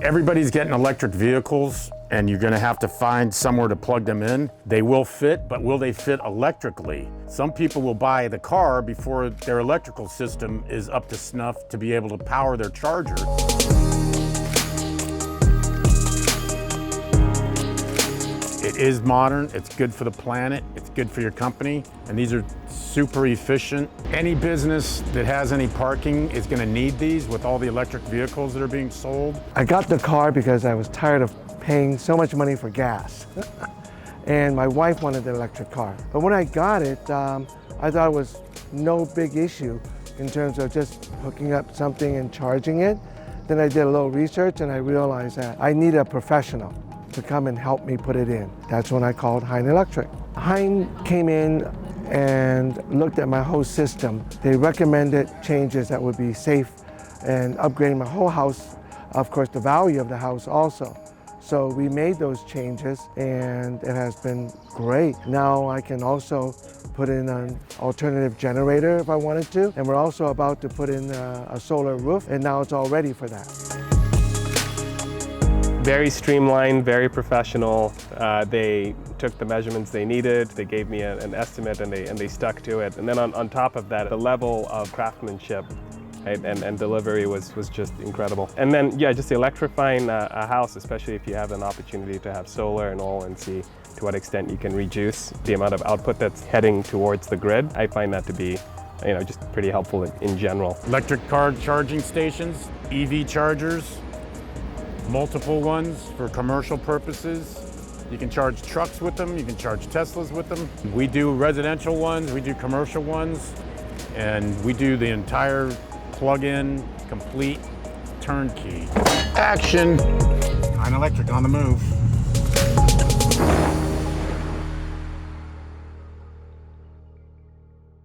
Everybody's getting electric vehicles, and you're gonna have to find somewhere to plug them in. They will fit, but will they fit electrically? Some people will buy the car before their electrical system is up to snuff to be able to power their charger. It is modern, it's good for the planet, it's good for your company, and these are super efficient. Any business that has any parking is gonna need these with all the electric vehicles that are being sold. I got the car because I was tired of paying so much money for gas. And my wife wanted an electric car. But when I got it, I thought it was no big issue in terms of just hooking up something and charging it. Then I did a little research and I realized that I need a professional to come and help me put it in. That's when I called Hein Electric. Hein came in and looked at my whole system. They recommended changes that would be safe and upgrading my whole house, of course the value of the house also. So we made those changes and it has been great. Now I can also put in an alternative generator if I wanted to. And we're also about to put in a solar roof, and now it's all ready for that. Very streamlined, very professional. They took the measurements they needed. They gave me an estimate and they stuck to it. And then on top of that, the level of craftsmanship, right, and delivery was just incredible. And then, yeah, just electrifying a house, especially if you have an opportunity to have solar and all, and see to what extent you can reduce the amount of output that's heading towards the grid. I find that to be, just pretty helpful in general. Electric car charging stations, EV chargers, multiple ones for commercial purposes. You can charge trucks with them, you can charge Teslas with them. We do residential ones, we do commercial ones, and we do the entire plug-in, complete, turnkey. Action! Hein Electric on the move.